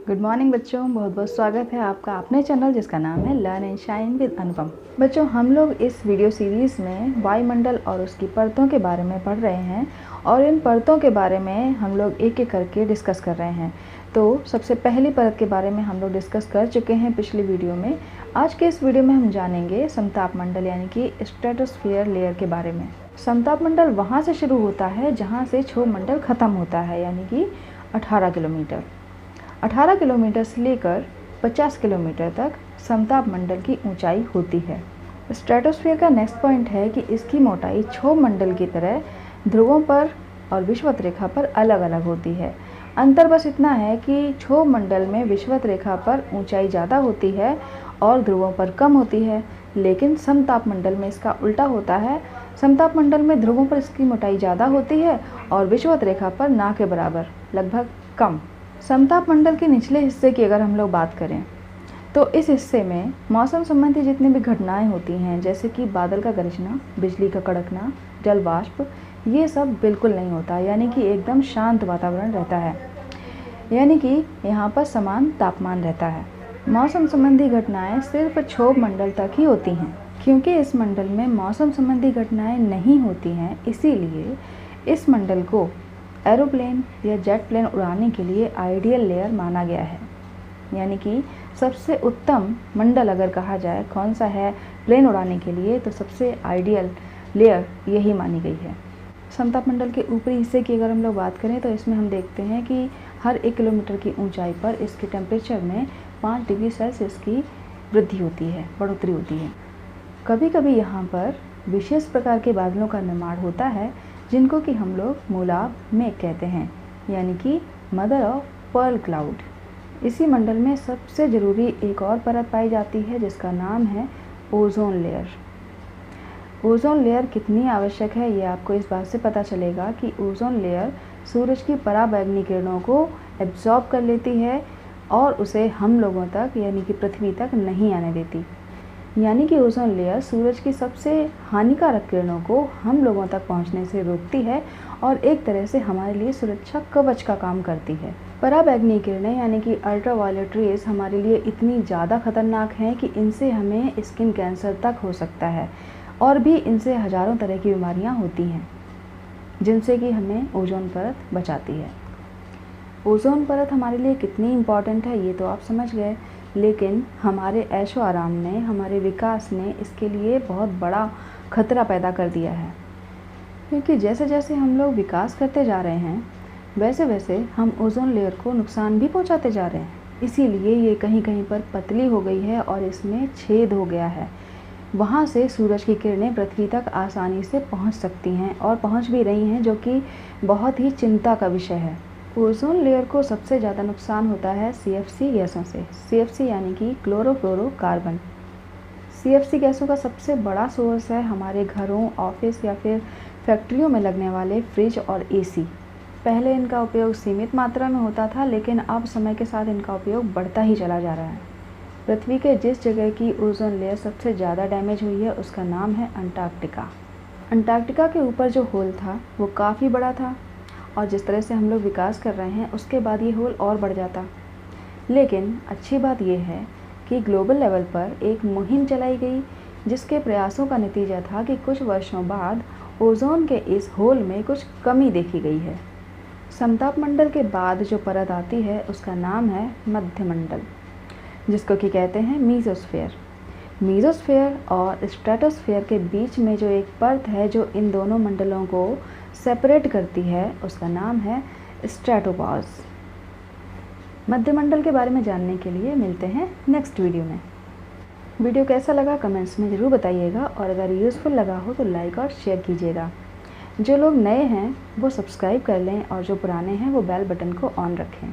Good morning बच्चों, बहुत बहुत स्वागत है आपका अपने चैनल जिसका नाम है लर्न एंड शाइन विद अनुपम। बच्चों, हम लोग इस वीडियो सीरीज़ में वायुमंडल और उसकी परतों के बारे में पढ़ रहे हैं और इन परतों के बारे में हम लोग एक एक करके डिस्कस कर रहे हैं। तो सबसे पहली परत के बारे में हम लोग डिस्कस कर चुके हैं पिछली वीडियो में। आज के इस वीडियो में हम जानेंगे समतापमंडल यानी कि स्ट्रेटोस्फीयर लेयर के बारे में। समतापमंडल वहाँ से शुरू होता है जहाँ से क्षोभमंडल ख़त्म होता है, यानी कि 18 किलोमीटर। 18 किलोमीटर से लेकर 50 किलोमीटर तक समतापमंडल की ऊंचाई होती है। स्ट्रेटोस्फीयर का नेक्स्ट पॉइंट है कि इसकी मोटाई क्षोभमंडल की तरह ध्रुवों पर और विषुवत रेखा पर अलग अलग होती है। अंतर बस इतना है कि क्षोभमंडल में विषुवत रेखा पर ऊंचाई ज़्यादा होती है और ध्रुवों पर कम होती है, लेकिन समतापमंडल में इसका उल्टा होता है। समतापमंडल में ध्रुवों पर इसकी मोटाई ज़्यादा होती है और विषुवत रेखा पर ना के बराबर, लगभग कम। समतापमंडल के निचले हिस्से की अगर हम लोग बात करें तो इस हिस्से में मौसम संबंधी जितनी भी घटनाएं होती हैं, जैसे कि बादल का गरजना, बिजली का कड़कना, जल वाष्प, ये सब बिल्कुल नहीं होता, यानी कि एकदम शांत वातावरण रहता है, यानी कि यहाँ पर समान तापमान रहता है। मौसम संबंधी घटनाएं सिर्फ क्षोभमंडल तक ही होती हैं। क्योंकि इस मंडल में मौसम संबंधी घटनाएं नहीं होती हैं, इसीलिए इस मंडल को एरोप्लेन या जेट प्लेन उड़ाने के लिए आइडियल लेयर माना गया है। यानी कि सबसे उत्तम मंडल अगर कहा जाए कौन सा है प्लेन उड़ाने के लिए, तो सबसे आइडियल लेयर यही मानी गई है। समतापमंडल के ऊपरी हिस्से की अगर हम लोग बात करें तो इसमें हम देखते हैं कि हर 1 किलोमीटर की ऊंचाई पर इसके टेम्परेचर में 5 डिग्री सेल्सियस की वृद्धि होती है, बढ़ोतरी होती है। कभी कभी यहाँ पर विशेष प्रकार के बादलों का निर्माण होता है जिनको कि हम लोग मूलाभ मेघ कहते हैं, यानी कि मदर ऑफ पर्ल क्लाउड। इसी मंडल में सबसे ज़रूरी एक और परत पाई जाती है जिसका नाम है ओजोन लेयर। ओजोन लेयर कितनी आवश्यक है ये आपको इस बात से पता चलेगा कि ओजोन लेयर सूरज की पराबैंगनी किरणों को एब्जॉर्ब कर लेती है और उसे हम लोगों तक यानी कि पृथ्वी तक नहीं आने देती। यानी कि ओजोन लेयर सूरज की सबसे हानिकारक किरणों को हम लोगों तक पहुंचने से रोकती है और एक तरह से हमारे लिए सुरक्षा कवच का काम करती है। पराबैंगनी किरणें यानी कि अल्ट्रावायलेट रेज हमारे लिए इतनी ज़्यादा खतरनाक हैं कि इनसे हमें स्किन कैंसर तक हो सकता है और भी इनसे हज़ारों तरह की बीमारियां होती हैं, जिनसे कि हमें ओजोन परत बचाती है। ओजोन परत हमारे लिए कितनी इम्पॉर्टेंट है ये तो आप समझ गए, लेकिन हमारे ऐशो आराम ने, हमारे विकास ने इसके लिए बहुत बड़ा खतरा पैदा कर दिया है। क्योंकि जैसे जैसे हम लोग विकास करते जा रहे हैं वैसे वैसे हम ओजोन लेयर को नुकसान भी पहुंचाते जा रहे हैं। इसीलिए ये कहीं कहीं पर पतली हो गई है और इसमें छेद हो गया है। वहाँ से सूरज की किरणें पृथ्वी तक आसानी से पहुँच सकती हैं और पहुँच भी रही हैं, जो कि बहुत ही चिंता का विषय है। ओजोन लेयर को सबसे ज़्यादा नुकसान होता है CFC गैसों से। CFC यानी कि क्लोरोफ्लोरोकार्बन। CFC गैसों का सबसे बड़ा सोर्स है हमारे घरों, ऑफिस या फिर फैक्ट्रियों में लगने वाले फ्रिज और AC। पहले इनका उपयोग सीमित मात्रा में होता था, लेकिन अब समय के साथ इनका उपयोग बढ़ता ही चला जा रहा है। पृथ्वी के जिस जगह की ओजोन लेयर सबसे ज़्यादा डैमेज हुई है उसका नाम है अंटार्कटिका। अंटार्कटिका के ऊपर जो होल था वो काफ़ी बड़ा था और जिस तरह से हम लोग विकास कर रहे हैं उसके बाद ये होल और बढ़ जाता। लेकिन अच्छी बात यह है कि ग्लोबल लेवल पर एक मुहिम चलाई गई जिसके प्रयासों का नतीजा था कि कुछ वर्षों बाद ओजोन के इस होल में कुछ कमी देखी गई है। समतापमंडल के बाद जो परत आती है उसका नाम है मध्यमंडल, जिसको कि कहते हैं मीजोस्फीयर। मीजोस्फीयर और स्ट्रेटोस्फीयर के बीच में जो एक परत है जो इन दोनों मंडलों को सेपरेट करती है उसका नाम है स्ट्रेटोपॉज। मध्यमंडल के बारे में जानने के लिए मिलते हैं नेक्स्ट वीडियो में। वीडियो कैसा लगा कमेंट्स में ज़रूर बताइएगा और अगर यूज़फुल लगा हो तो लाइक और शेयर कीजिएगा। जो लोग नए हैं वो सब्सक्राइब कर लें और जो पुराने हैं वो बेल बटन को ऑन रखें।